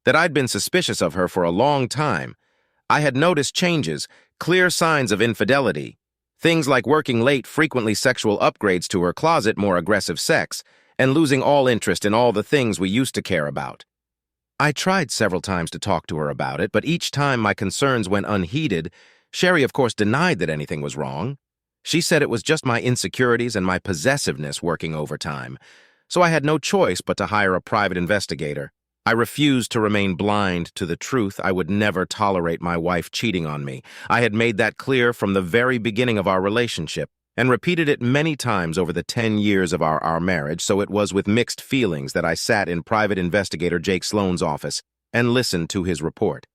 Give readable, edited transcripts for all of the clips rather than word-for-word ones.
that I'd been suspicious of her for a long time. I had noticed changes, clear signs of infidelity. Things like working late, frequently sexual upgrades to her closet, more aggressive sex, and losing all interest in all the things we used to care about. I tried several times to talk to her about it, but each time my concerns went unheeded. Sherry, of course, denied that anything was wrong. She said it was just my insecurities and my possessiveness working overtime, so I had no choice but to hire a private investigator. I refused to remain blind to the truth. I would never tolerate my wife cheating on me. I had made that clear from the very beginning of our relationship, and repeated it many times over the 10 years of our marriage, so it was with mixed feelings that I sat in private investigator Jake Sloan's office and listened to his report.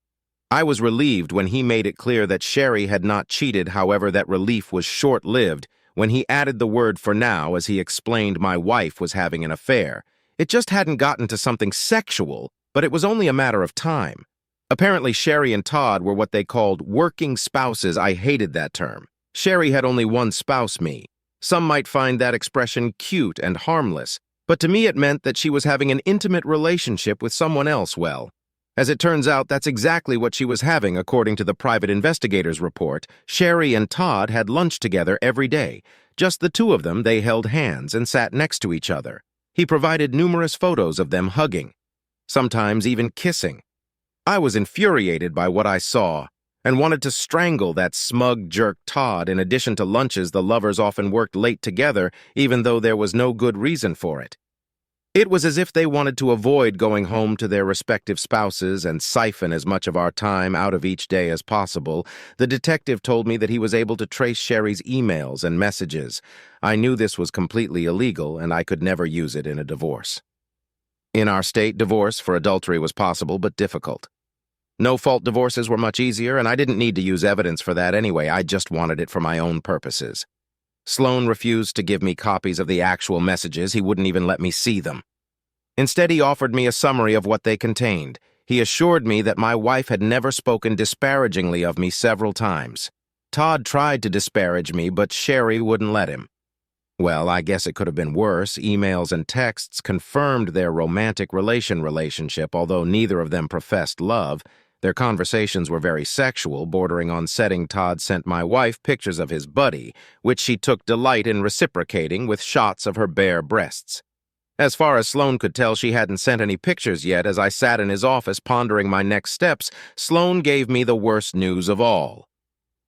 I was relieved when he made it clear that Sherry had not cheated. However, that relief was short-lived when he added the word "for now" as he explained my wife was having an affair. It just hadn't gotten to something sexual, but it was only a matter of time. Apparently, Sherry and Todd were what they called working spouses. I hated that term. Sherry had only one spouse, me. Some might find that expression cute and harmless, but to me it meant that she was having an intimate relationship with someone else. Well, as it turns out, that's exactly what she was having, according to the private investigator's report. Sherry and Todd had lunch together every day. Just the two of them. They held hands and sat next to each other. He provided numerous photos of them hugging, sometimes even kissing. I was infuriated by what I saw and wanted to strangle that smug jerk Todd. In addition to lunches, the lovers often worked late together, even though there was no good reason for it. It was as if they wanted to avoid going home to their respective spouses and siphon as much of our time out of each day as possible. The detective told me that he was able to trace Sherry's emails and messages. I knew this was completely illegal, and I could never use it in a divorce. In our state, divorce for adultery was possible, but difficult. No-fault divorces were much easier, and I didn't need to use evidence for that anyway. I just wanted it for my own purposes. Sloan refused to give me copies of the actual messages. He wouldn't even let me see them. Instead, he offered me a summary of what they contained. He assured me that my wife had never spoken disparagingly of me several times. Todd tried to disparage me, but Sherry wouldn't let him. Well, I guess it could have been worse. Emails and texts confirmed their romantic relationship, although neither of them professed love. Their conversations were very sexual, bordering on setting. Todd sent my wife pictures of his buddy, which she took delight in reciprocating with shots of her bare breasts. As far as Sloan could tell, she hadn't sent any pictures yet. As I sat in his office pondering my next steps, Sloan gave me the worst news of all.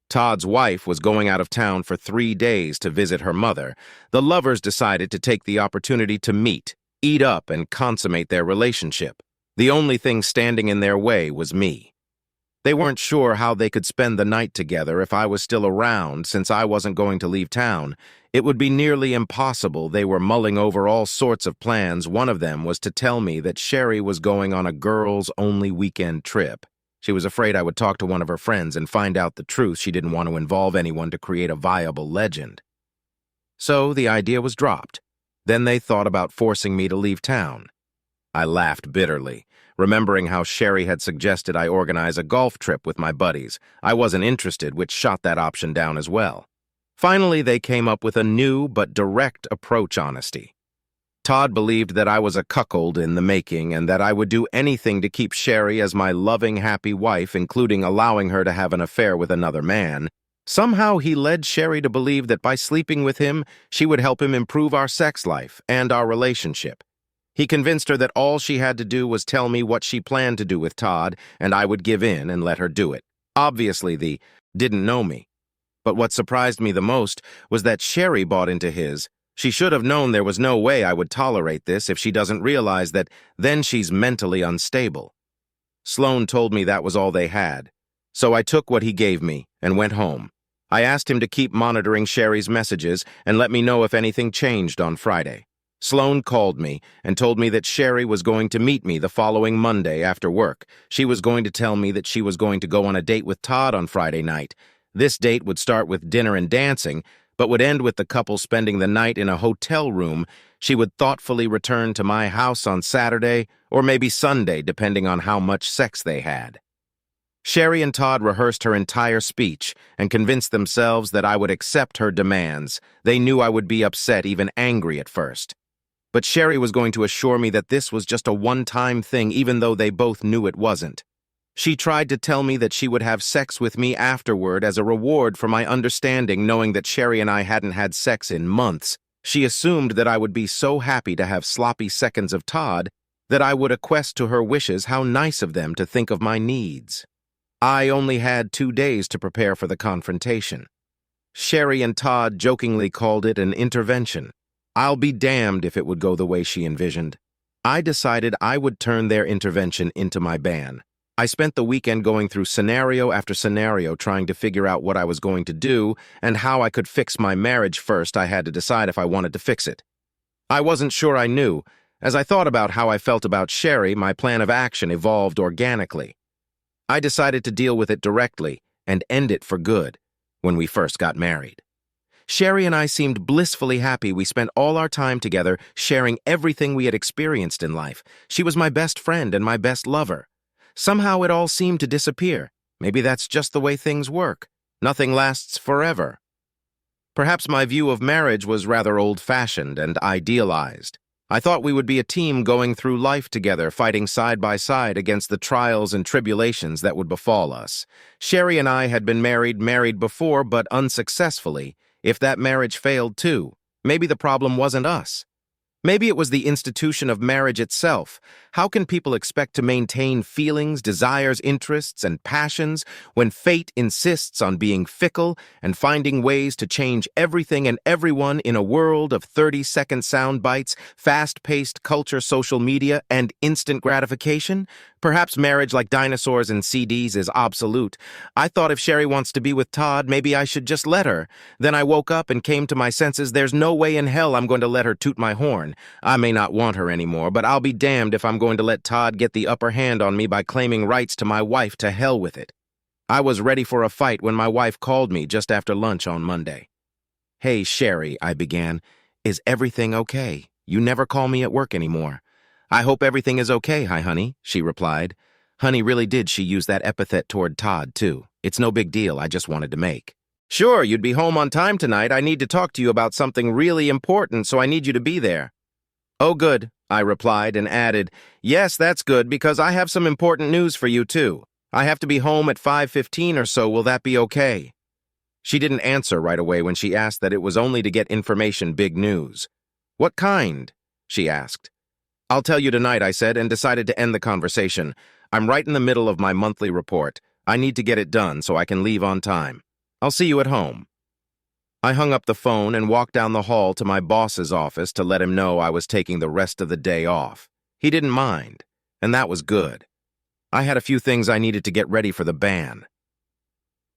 Todd's wife was going out of town for 3 days to visit her mother. The lovers decided to take the opportunity to meet, eat up, and consummate their relationship. The only thing standing in their way was me. They weren't sure how they could spend the night together if I was still around, since I wasn't going to leave town. It would be nearly impossible. They were mulling over all sorts of plans. One of them was to tell me that Sherry was going on a girls-only weekend trip. She was afraid I would talk to one of her friends and find out the truth. She didn't want to involve anyone to create a viable legend. So the idea was dropped. Then they thought about forcing me to leave town. I laughed bitterly, remembering how Sherry had suggested I organize a golf trip with my buddies. I wasn't interested, which shot that option down as well. Finally, they came up with a new but direct approach: honesty. Todd believed that I was a cuckold in the making and that I would do anything to keep Sherry as my loving, happy wife, including allowing her to have an affair with another man. Somehow he led Sherry to believe that by sleeping with him, she would help him improve our sex life and our relationship. He convinced her that all she had to do was tell me what she planned to do with Todd, and I would give in and let her do it. Obviously, they didn't know me. But what surprised me the most was that Sherry bought into his. She should have known there was no way I would tolerate this. If she doesn't realize that, then she's mentally unstable. Sloan told me that was all they had. So I took what he gave me and went home. I asked him to keep monitoring Sherry's messages and let me know if anything changed on Friday. Sloan called me and told me that Sherry was going to meet me the following Monday after work. She was going to tell me that she was going to go on a date with Todd on Friday night. This date would start with dinner and dancing, but would end with the couple spending the night in a hotel room. She would thoughtfully return to my house on Saturday or maybe Sunday, depending on how much sex they had. Sherry and Todd rehearsed her entire speech and convinced themselves that I would accept her demands. They knew I would be upset, even angry at first. But Sherry was going to assure me that this was just a one-time thing, even though they both knew it wasn't. She tried to tell me that she would have sex with me afterward as a reward for my understanding, knowing that Sherry and I hadn't had sex in months. She assumed that I would be so happy to have sloppy seconds of Todd that I would acquiesce to her wishes. How nice of them to think of my needs. I only had 2 days to prepare for the confrontation. Sherry and Todd jokingly called it an intervention. I'll be damned if it would go the way she envisioned. I decided I would turn their intervention into my ban. I spent the weekend going through scenario after scenario trying to figure out what I was going to do and how I could fix my marriage. First, I had to decide if I wanted to fix it. I wasn't sure I knew. As I thought about how I felt about Sherry, my plan of action evolved organically. I decided to deal with it directly and end it for good when we first got married. Sherry and I seemed blissfully happy. We spent all our time together sharing everything we had experienced in life. She was my best friend and my best lover. Somehow it all seemed to disappear. Maybe that's just the way things work. Nothing lasts forever. Perhaps my view of marriage was rather old-fashioned and idealized. I thought we would be a team going through life together, fighting side by side against the trials and tribulations that would befall us. Sherry and I had been married before, but unsuccessfully. If that marriage failed too, maybe the problem wasn't us. Maybe it was the institution of marriage itself. How can people expect to maintain feelings, desires, interests, and passions when fate insists on being fickle and finding ways to change everything and everyone in a world of 30-second sound bites, fast-paced culture, social media, and instant gratification? Perhaps marriage, like dinosaurs and CDs, is obsolete. I thought if Sherry wants to be with Todd, maybe I should just let her. Then I woke up and came to my senses. There's no way in hell I'm going to let her toot my horn. I may not want her anymore, but I'll be damned if I'm going to let Todd get the upper hand on me by claiming rights to my wife. To hell with it. I was ready for a fight when my wife called me just after lunch on Monday. "Hey, Sherry," I began. "Is everything okay? You never call me at work anymore." "I hope everything is okay, hi, honey," she replied. Honey really did she use that epithet toward Todd, too. It's no big deal, I just wanted to make. "Sure, you'd be home on time tonight. I need to talk to you about something really important, so I need you to be there." "Oh, good," I replied and added, "Yes, that's good, because I have some important news for you, too. I have to be home at 5:15 or so. Will that be okay?" She didn't answer right away when she asked that it was only to get information, big news. "What kind?" she asked. "I'll tell you tonight," I said, and decided to end the conversation. I'm right in the middle of my monthly report. I need to get it done so I can leave on time. I'll see you at home. I hung up the phone and walked down the hall to my boss's office to let him know I was taking the rest of the day off. He didn't mind, and that was good. I had a few things I needed to get ready for the ban.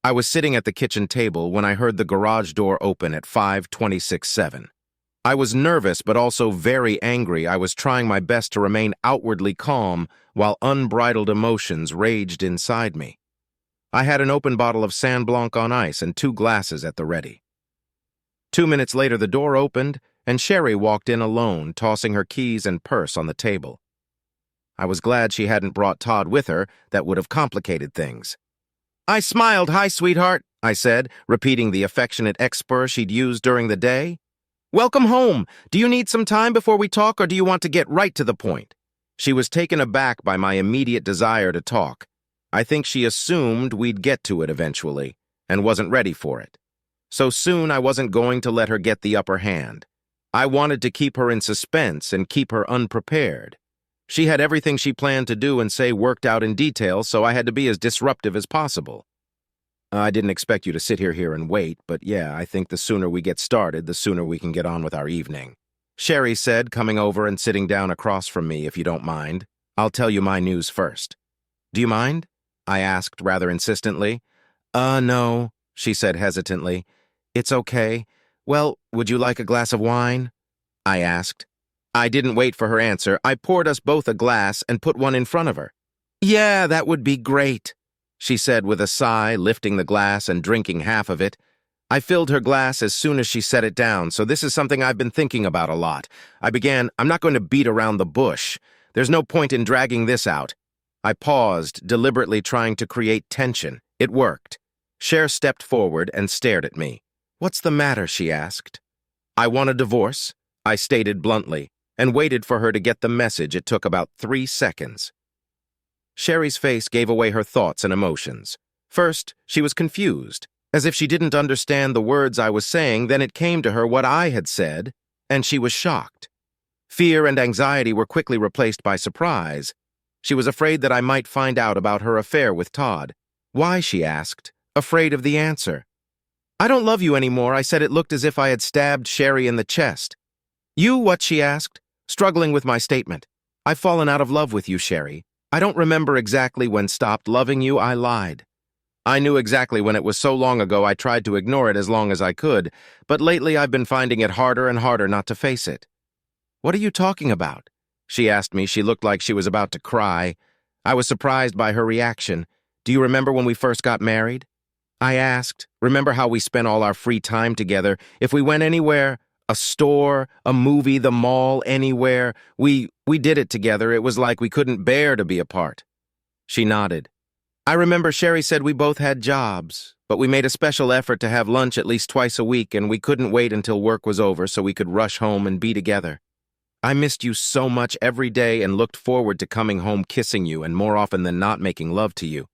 I was sitting at the kitchen table when I heard the garage door open at 5:26:07. I was nervous but also very angry. I was trying my best to remain outwardly calm while unbridled emotions raged inside me. I had an open bottle of San Blanc on ice and 2 glasses at the ready. 2 minutes later, the door opened, and Sherry walked in alone, tossing her keys and purse on the table. I was glad she hadn't brought Todd with her. That would have complicated things. I smiled. "Hi, sweetheart," I said, repeating the affectionate expression she'd used during the day. "Welcome home. Do you need some time before we talk, or do you want to get right to the point?" She was taken aback by my immediate desire to talk. I think she assumed we'd get to it eventually, and wasn't ready for it. So soon I wasn't going to let her get the upper hand. I wanted to keep her in suspense and keep her unprepared. She had everything she planned to do and say worked out in detail, so I had to be as disruptive as possible. "I didn't expect you to sit here and wait, but yeah, I think the sooner we get started, the sooner we can get on with our evening," Sherry said, coming over and sitting down across from me. "If you don't mind, I'll tell you my news first." "Do you mind?" I asked rather insistently. No," she said hesitantly. "It's okay. Well, would you like a glass of wine?" I asked. I didn't wait for her answer. I poured us both a glass and put one in front of her. "Yeah, that would be great," she said with a sigh, lifting the glass and drinking half of it. I filled her glass as soon as she set it down, so this is something I've been thinking about a lot. I began, "I'm not going to beat around the bush. There's no point in dragging this out." I paused, deliberately trying to create tension. It worked. Cher stepped forward and stared at me. "What's the matter?" she asked. "I want a divorce," I stated bluntly. and waited for her to get the message. It took about 3 seconds. Sherry's face gave away her thoughts and emotions. First, she was confused, as if she didn't understand the words I was saying. Then it came to her what I had said, and she was shocked. Fear and anxiety were quickly replaced by surprise. She was afraid that I might find out about her affair with Todd. Why, she asked, afraid of the answer. I don't love you anymore, I said. It looked as if I had stabbed Sherry in the chest. You what, she asked, struggling with my statement. I've fallen out of love with you, Sherry. I don't remember exactly when stopped loving you. I lied. I knew exactly when. It was so long ago I tried to ignore it as long as I could, but lately I've been finding it harder and harder not to face it. What are you talking about? She asked me. She looked like she was about to cry. I was surprised by her reaction. Do you remember when we first got married? I asked. Remember how we spent all our free time together? If we went anywhere, a store, a movie, the mall, anywhere, we did it together. It was like we couldn't bear to be apart. She nodded. I remember Sherry said we both had jobs, but we made a special effort to have lunch at least twice a week, and we couldn't wait until work was over so we could rush home and be together. I missed you so much every day and looked forward to coming home kissing you and more often than not making love to you.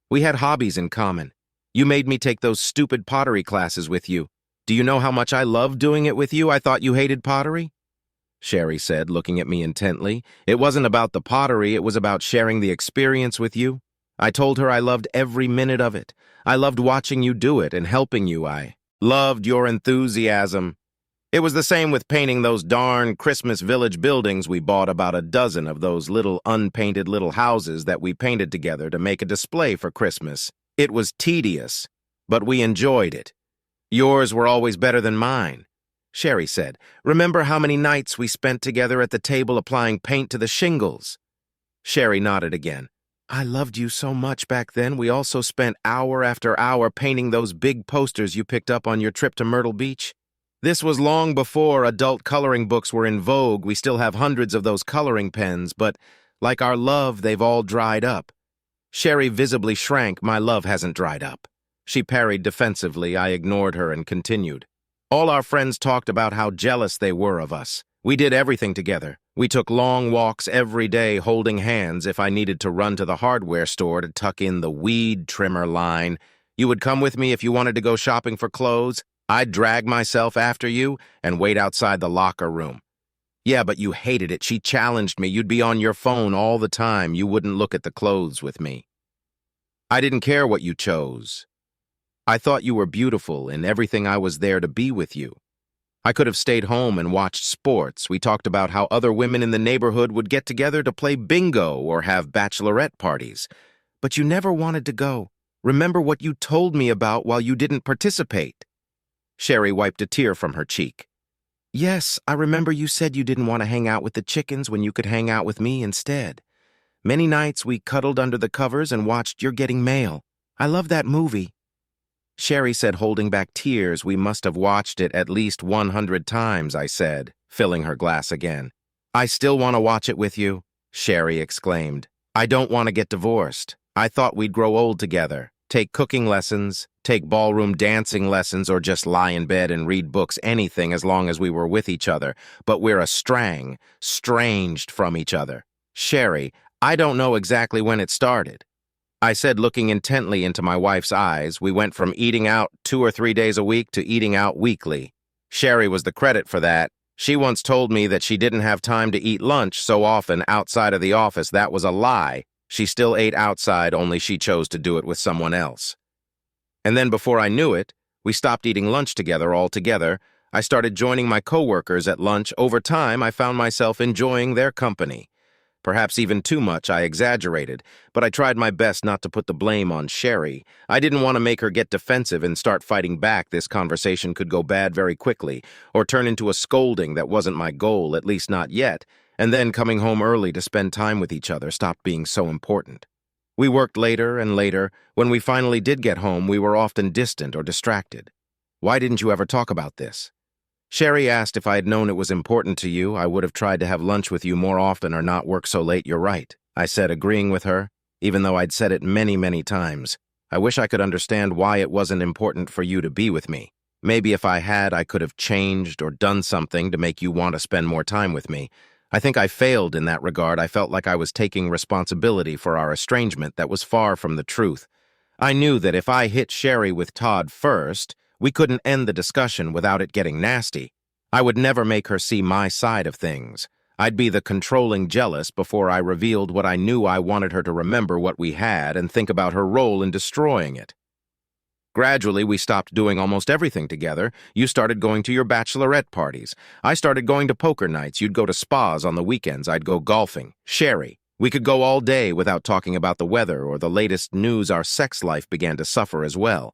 We had hobbies in common. You made me take those stupid pottery classes with you. Do you know how much I loved doing it with you? I thought you hated pottery? Sherry said, looking at me intently. It wasn't about the pottery, it was about sharing the experience with you. I told her I loved every minute of it. I loved watching you do it and helping you. I loved your enthusiasm. It was the same with painting those darn Christmas Village buildings. We bought about a dozen of those little unpainted little houses that we painted together to make a display for Christmas. It was tedious, but we enjoyed it. Yours were always better than mine, Sherry said. Remember how many nights we spent together at the table applying paint to the shingles? Sherry nodded again. I loved you so much back then. We also spent hour after hour painting those big posters you picked up on your trip to Myrtle Beach. This was long before adult coloring books were in vogue. We still have hundreds of those coloring pens, but like our love, they've all dried up. Sherry visibly shrank. My love hasn't dried up. She parried defensively. I ignored her and continued. All our friends talked about how jealous they were of us. We did everything together. We took long walks every day holding hands. If I needed to run to the hardware store to tuck in the weed trimmer line, you would come with me. If you wanted to go shopping for clothes, I'd drag myself after you and wait outside the locker room. Yeah, but you hated it. She challenged me. You'd be on your phone all the time. You wouldn't look at the clothes with me. I didn't care what you chose. I thought you were beautiful, and everything. I was there to be with you. I could have stayed home and watched sports. We talked about how other women in the neighborhood would get together to play bingo or have bachelorette parties. But you never wanted to go. Remember what you told me about while you didn't participate? Sherry wiped a tear from her cheek. Yes, I remember you said you didn't want to hang out with the chickens when you could hang out with me instead. Many nights we cuddled under the covers and watched You're Getting Mail. I love that movie. Sherry said, holding back tears. We must have watched it at least 100 times, I said, filling her glass again. I still want to watch it with you, Sherry exclaimed. I don't want to get divorced. I thought we'd grow old together, take cooking lessons, take ballroom dancing lessons, or just lie in bed and read books, anything as long as we were with each other. But we're estranged from each other. Sherry, I don't know exactly when it started. I said, looking intently into my wife's eyes. We went from eating out 2 or 3 days a week to eating out weekly. Sherry was the credit for that. She once told me that she didn't have time to eat lunch so often outside of the office. That was a lie. She still ate outside, only she chose to do it with someone else. And then before I knew it, we stopped eating lunch together altogether. I started joining my coworkers at lunch. Over time, I found myself enjoying their company. Perhaps even too much. I exaggerated, but I tried my best not to put the blame on Sherry. I didn't want to make her get defensive and start fighting back. This conversation could go bad very quickly, or turn into a scolding. That wasn't my goal, at least not yet. And then coming home early to spend time with each other stopped being so important. We worked later and later. When we finally did get home, we were often distant or distracted. Why didn't you ever talk about this? Sherry asked if I had known it was important to you, I would have tried to have lunch with you more often or not work so late. You're right, I said, agreeing with her, even though I'd said it many, many times. I wish I could understand why it wasn't important for you to be with me. Maybe if I had, I could have changed or done something to make you want to spend more time with me. I think I failed in that regard. I felt like I was taking responsibility for our estrangement that was far from the truth. I knew that if I hit Sherry with Todd first, we couldn't end the discussion without it getting nasty. I would never make her see my side of things. I'd be the controlling jealous before I revealed what I knew. I wanted her to remember what we had and think about her role in destroying it. Gradually, we stopped doing almost everything together. You started going to your bachelorette parties. I started going to poker nights. You'd go to spas on the weekends. I'd go golfing. Sherry. We could go all day without talking about the weather or the latest news. Our sex life began to suffer as well.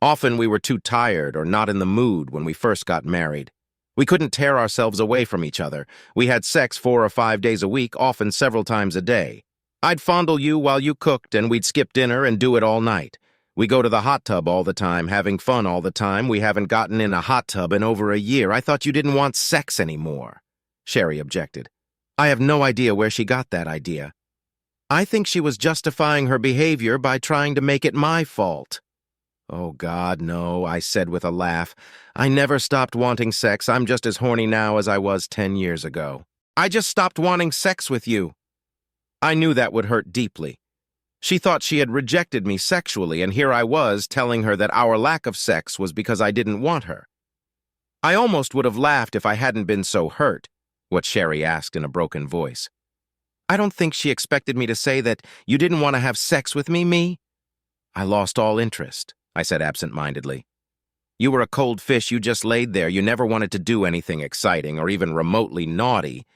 Often we were too tired or not in the mood when we first got married. We couldn't tear ourselves away from each other. We had sex 4 or 5 days a week, often several times a day. I'd fondle you while you cooked, and we'd skip dinner and do it all night. We go to the hot tub all the time, having fun all the time. We haven't gotten in a hot tub in over a year. I thought you didn't want sex anymore. Sherry objected. I have no idea where she got that idea. I think she was justifying her behavior by trying to make it my fault. Oh, God, no, I said with a laugh. I never stopped wanting sex. I'm just as horny now as I was 10 years ago. I just stopped wanting sex with you. I knew that would hurt deeply. She thought she had rejected me sexually, and here I was telling her that our lack of sex was because I didn't want her. I almost would have laughed if I hadn't been so hurt, what Sherry asked in a broken voice. I don't think she expected me to say that you didn't want to have sex with me. I lost all interest, I said absent-mindedly. You were a cold fish. You just laid there. You never wanted to do anything exciting or even remotely naughty.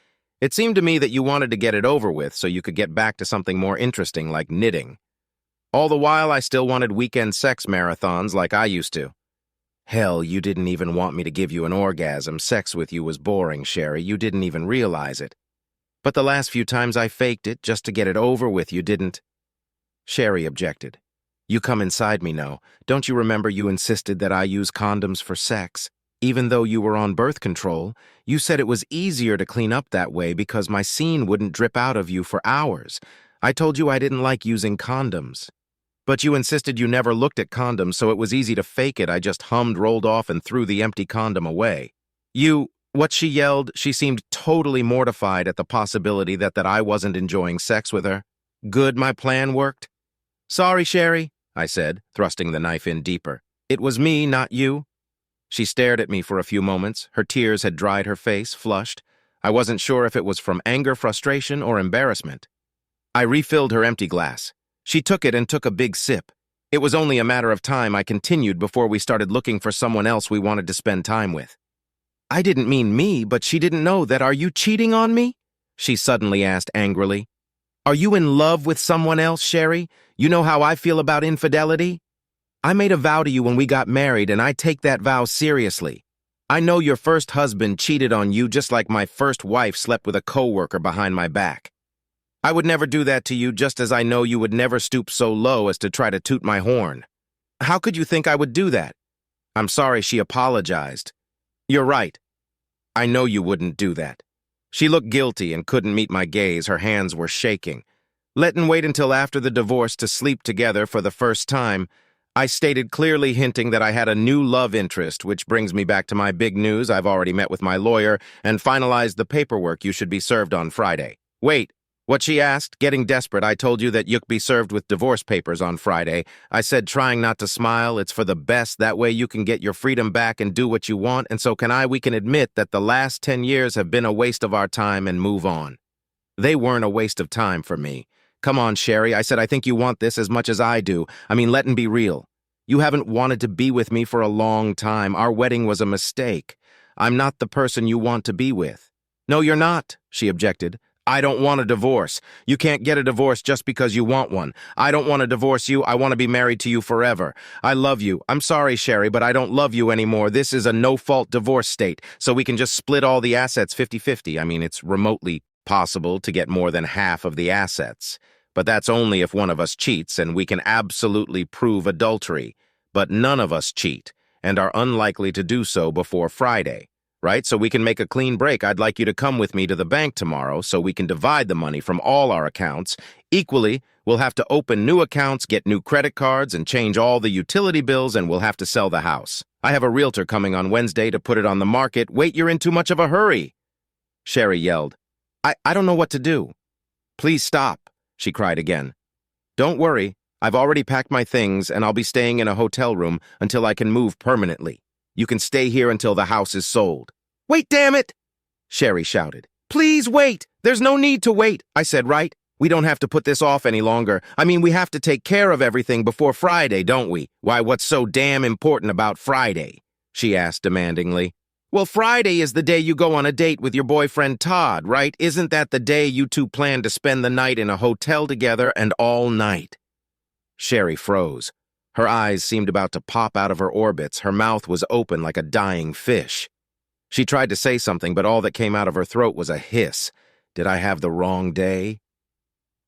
It seemed to me that you wanted to get it over with so you could get back to something more interesting like knitting. All the while, I still wanted weekend sex marathons like I used to. Hell, you didn't even want me to give you an orgasm. Sex with you was boring, Sherry. You didn't even realize it. But the last few times I faked it just to get it over with, you didn't. Sherry objected. You come inside me now. Don't you remember you insisted that I use condoms for sex? Even though you were on birth control, you said it was easier to clean up that way because my semen wouldn't drip out of you for hours. I told you I didn't like using condoms. But you insisted you never looked at condoms, so it was easy to fake it. I just hummed, rolled off, and threw the empty condom away. What she yelled, she seemed totally mortified at the possibility that I wasn't enjoying sex with her. Good, my plan worked? Sorry, Sherry, I said, thrusting the knife in deeper. It was me, not you. She stared at me for a few moments. Her tears had dried her face, flushed. I wasn't sure if it was from anger, frustration, or embarrassment. I refilled her empty glass. She took it and took a big sip. It was only a matter of time, I continued, before we started looking for someone else we wanted to spend time with. I didn't mean me, but she didn't know that. Are you cheating on me? She suddenly asked angrily. Are you in love with someone else, Sherry? You know how I feel about infidelity? I made a vow to you when we got married, and I take that vow seriously. I know your first husband cheated on you just like my first wife slept with a coworker behind my back. I would never do that to you, just as I know you would never stoop so low as to try to toot my horn. How could you think I would do that? I'm sorry, she apologized. You're right. I know you wouldn't do that. She looked guilty and couldn't meet my gaze. Her hands were shaking. Letting wait until after the divorce to sleep together for the first time, I stated clearly, hinting that I had a new love interest, which brings me back to my big news. I've already met with my lawyer and finalized the paperwork. You should be served on Friday. Wait, what she asked? Getting desperate, I told you that you'd be served with divorce papers on Friday. I said, trying not to smile, it's for the best. That way you can get your freedom back and do what you want, and so can I. We can admit that the last 10 years have been a waste of our time and move on. They weren't a waste of time for me. Come on, Sherry, I said, I think you want this as much as I do. I mean, let's be real. You haven't wanted to be with me for a long time. Our wedding was a mistake. I'm not the person you want to be with. No, you're not, she objected. I don't want a divorce. You can't get a divorce just because you want one. I don't want to divorce you. I want to be married to you forever. I love you. I'm sorry, Sherry, but I don't love you anymore. This is a no-fault divorce state, so we can just split all the assets 50-50. I mean, it's remotely possible to get more than half of the assets. But that's only if one of us cheats, and we can absolutely prove adultery. But none of us cheat, and are unlikely to do so before Friday, right? So we can make a clean break. I'd like you to come with me to the bank tomorrow so we can divide the money from all our accounts. Equally, we'll have to open new accounts, get new credit cards, and change all the utility bills, and we'll have to sell the house. I have a realtor coming on Wednesday to put it on the market. Wait, you're in too much of a hurry. Sherry yelled. I don't know what to do. Please stop, she cried again. Don't worry, I've already packed my things and I'll be staying in a hotel room until I can move permanently. You can stay here until the house is sold. Wait, damn it! Sherry shouted. Please wait! There's no need to wait, I said, right? We don't have to put this off any longer. I mean, we have to take care of everything before Friday, don't we? Why, what's so damn important about Friday? She asked demandingly. Well, Friday is the day you go on a date with your boyfriend Todd, right? Isn't that the day you two plan to spend the night in a hotel together and all night? Sherry froze. Her eyes seemed about to pop out of her orbits. Her mouth was open like a dying fish. She tried to say something, but all that came out of her throat was a hiss. Did I have the wrong day?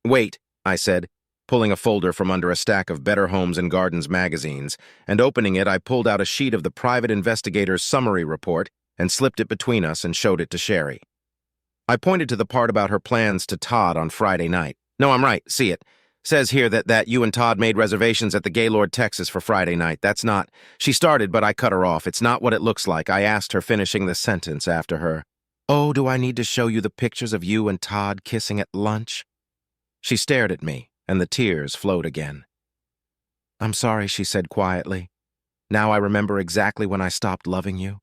Wait, I said, pulling a folder from under a stack of Better Homes and Gardens magazines, and opening it, I pulled out a sheet of the private investigator's summary report and slipped it between us and showed it to Sherry. I pointed to the part about her plans to Todd on Friday night. No, I'm right, see it. Says here that you and Todd made reservations at the Gaylord, Texas for Friday night. That's not. She started, but I cut her off. It's not what it looks like. I asked her, finishing the sentence after her. Oh, do I need to show you the pictures of you and Todd kissing at lunch? She stared at me, and the tears flowed again. I'm sorry, she said quietly. Now I remember exactly when I stopped loving you.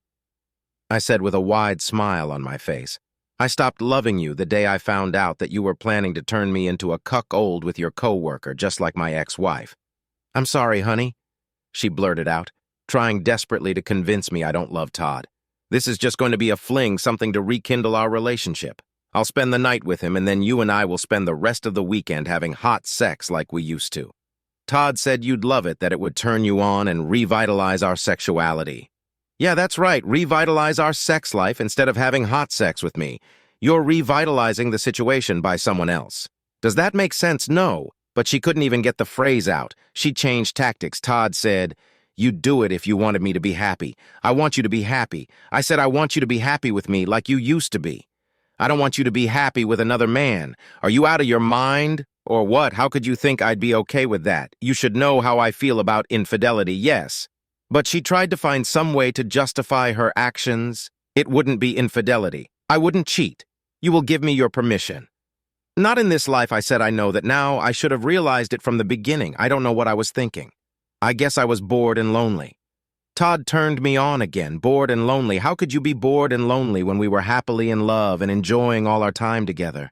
I said with a wide smile on my face. I stopped loving you the day I found out that you were planning to turn me into a cuckold with your co-worker, just like my ex-wife. I'm sorry, honey, she blurted out, trying desperately to convince me I don't love Todd. This is just going to be a fling, something to rekindle our relationship. I'll spend the night with him, and then you and I will spend the rest of the weekend having hot sex like we used to. Todd said you'd love it, that it would turn you on and revitalize our sexuality. Yeah, that's right, revitalize our sex life instead of having hot sex with me. You're revitalizing the situation by someone else. Does that make sense? No. But she couldn't even get the phrase out. She changed tactics. Todd said, you'd do it if you wanted me to be happy. I want you to be happy. I said I want you to be happy with me like you used to be. I don't want you to be happy with another man. Are you out of your mind? Or what? How could you think I'd be okay with that? You should know how I feel about infidelity, yes. But she tried to find some way to justify her actions. It wouldn't be infidelity. I wouldn't cheat. You will give me your permission. Not in this life, I said. I know that now. I should have realized it from the beginning. I don't know what I was thinking. I guess I was bored and lonely. Todd turned me on again, bored and lonely. How could you be bored and lonely when we were happily in love and enjoying all our time together?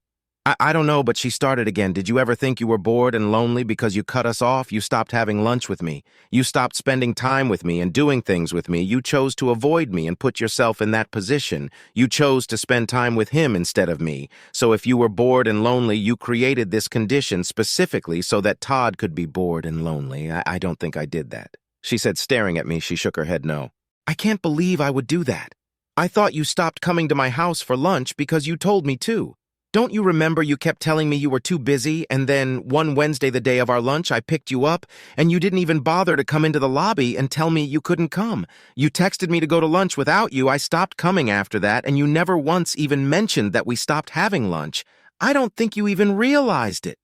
I don't know, but she started again. Did you ever think you were bored and lonely because you cut us off? You stopped having lunch with me. You stopped spending time with me and doing things with me. You chose to avoid me and put yourself in that position. You chose to spend time with him instead of me. So if you were bored and lonely, you created this condition specifically so that Todd could be bored and lonely. I don't think I did that. She said, staring at me. She shook her head no. I can't believe I would do that. I thought you stopped coming to my house for lunch because you told me to. Don't you remember you kept telling me you were too busy, and then one Wednesday, the day of our lunch, I picked you up, and you didn't even bother to come into the lobby and tell me you couldn't come. You texted me to go to lunch without you. I stopped coming after that, and you never once even mentioned that we stopped having lunch. I don't think you even realized it.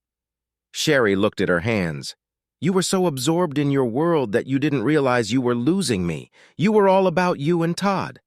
Sherry looked at her hands. You were so absorbed in your world that you didn't realize you were losing me. You were all about you and Todd.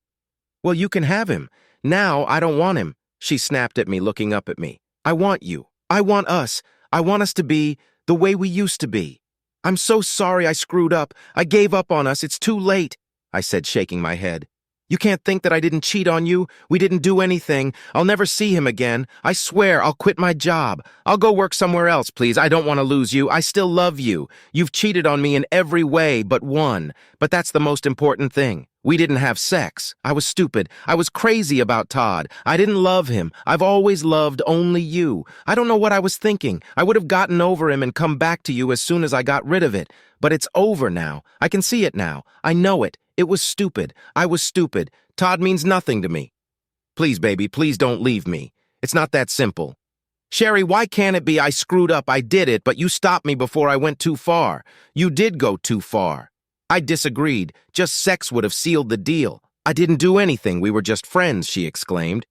Well, you can have him. Now I don't want him. She snapped at me, looking up at me. I want you. I want us. I want us to be the way we used to be. I'm so sorry I screwed up. I gave up on us. It's too late, I said, shaking my head. You can't think that I didn't cheat on you. We didn't do anything. I'll never see him again. I swear I'll quit my job. I'll go work somewhere else, please. I don't want to lose you. I still love you. You've cheated on me in every way but one. But that's the most important thing. We didn't have sex. I was stupid. I was crazy about Todd. I didn't love him. I've always loved only you. I don't know what I was thinking. I would have gotten over him and come back to you as soon as I got rid of it. But it's over now. I can see it now. I know it. It was stupid. I was stupid. Todd means nothing to me. Please, baby, please don't leave me. It's not that simple. Sherry, why can't it be I screwed up? I did it, but you stopped me before I went too far. You did go too far. I disagreed. Just sex would have sealed the deal. I didn't do anything. We were just friends, she exclaimed.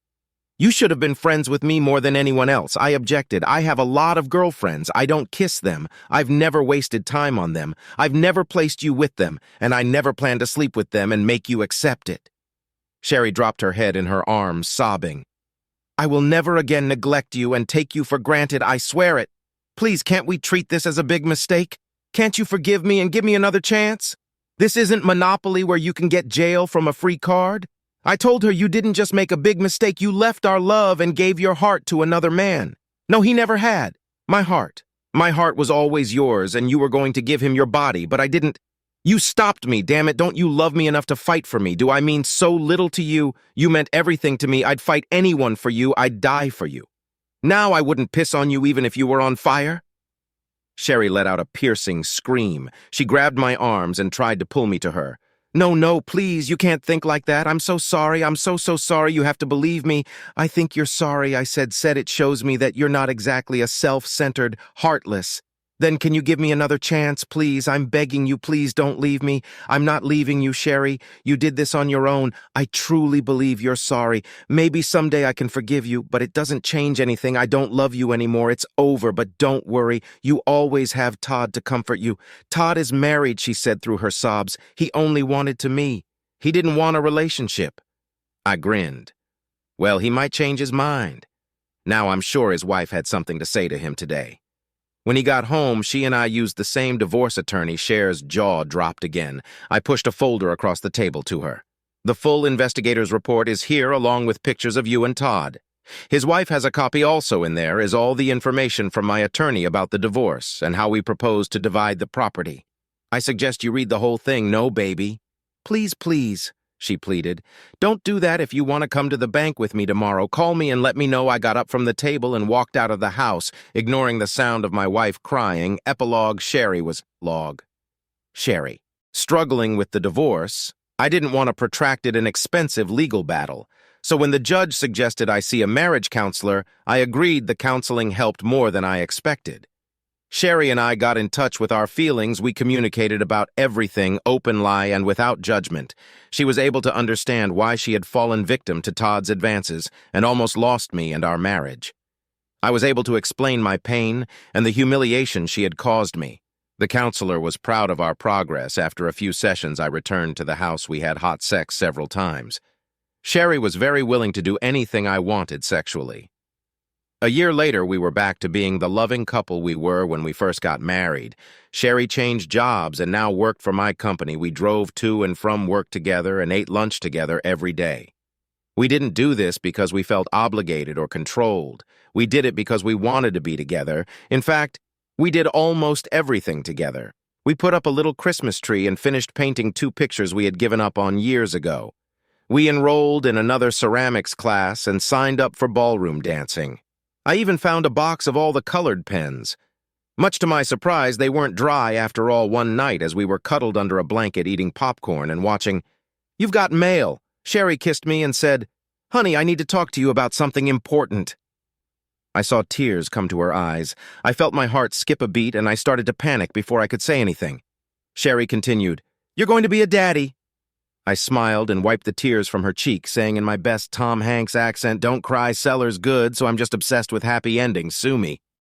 You should have been friends with me more than anyone else. I objected. I have a lot of girlfriends. I don't kiss them. I've never wasted time on them. I've never placed you with them, and I never plan to sleep with them and make you accept it. Sherry dropped her head in her arms, sobbing. I will never again neglect you and take you for granted, I swear it. Please, can't we treat this as a big mistake? Can't you forgive me and give me another chance? This isn't Monopoly where you can get jail from a free card. I told her you didn't just make a big mistake, you left our love and gave your heart to another man. No, he never had. My heart. My heart was always yours, and you were going to give him your body, but I didn't. You stopped me, damn it. Don't you love me enough to fight for me? Do I mean so little to you? You meant everything to me. I'd fight anyone for you. I'd die for you. Now I wouldn't piss on you even if you were on fire. Sherry let out a piercing scream. She grabbed my arms and tried to pull me to her. No, please, you can't think like that. I'm so sorry. I'm so sorry. You have to believe me. I think you're sorry, I said. It shows me that you're not exactly a self-centered, heartless. Then can you give me another chance, please? I'm begging you, please don't leave me. I'm not leaving you, Sherry. You did this on your own. I truly believe you're sorry. Maybe someday I can forgive you, but it doesn't change anything. I don't love you anymore. It's over, but don't worry. You always have Todd to comfort you. Todd is married, she said through her sobs. He only wanted to me. He didn't want a relationship. I grinned. Well, he might change his mind. Now I'm sure his wife had something to say to him today. When he got home, she and I used the same divorce attorney. Cher's jaw dropped again. I pushed a folder across the table to her. The full investigator's report is here along with pictures of you and Todd. His wife has a copy also in there, is all the information from my attorney about the divorce and how we propose to divide the property. I suggest you read the whole thing. No, baby. Please, she pleaded. Don't do that if you want to come to the bank with me tomorrow. Call me and let me know. I got up from the table and walked out of the house, ignoring the sound of my wife crying. Epilogue, Sherry was log. Sherry. Struggling with the divorce, I didn't want a protracted and expensive legal battle. So when the judge suggested I see a marriage counselor, I agreed. The counseling helped more than I expected. Sherry and I got in touch with our feelings. We communicated about everything, open lie and without judgment. She was able to understand why she had fallen victim to Todd's advances and almost lost me and our marriage. I was able to explain my pain and the humiliation she had caused me. The counselor was proud of our progress. After a few sessions, I returned to the house. We had hot sex several times. Sherry was very willing to do anything I wanted sexually. A year later, we were back to being the loving couple we were when we first got married. Sherry changed jobs and now worked for my company. We drove to and from work together and ate lunch together every day. We didn't do this because we felt obligated or controlled. We did it because we wanted to be together. In fact, we did almost everything together. We put up a little Christmas tree and finished painting 2 pictures we had given up on years ago. We enrolled in another ceramics class and signed up for ballroom dancing. I even found a box of all the colored pens. Much to my surprise, they weren't dry after all. One night as we were cuddled under a blanket eating popcorn and watching, "You've got mail," Sherry kissed me and said, "Honey, I need to talk to you about something important." I saw tears come to her eyes. I felt my heart skip a beat and I started to panic before I could say anything. Sherry continued, "You're going to be a daddy." I smiled and wiped the tears from her cheek, saying in my best Tom Hanks accent, "Don't cry, seller's good, so I'm just obsessed with happy endings, sue me."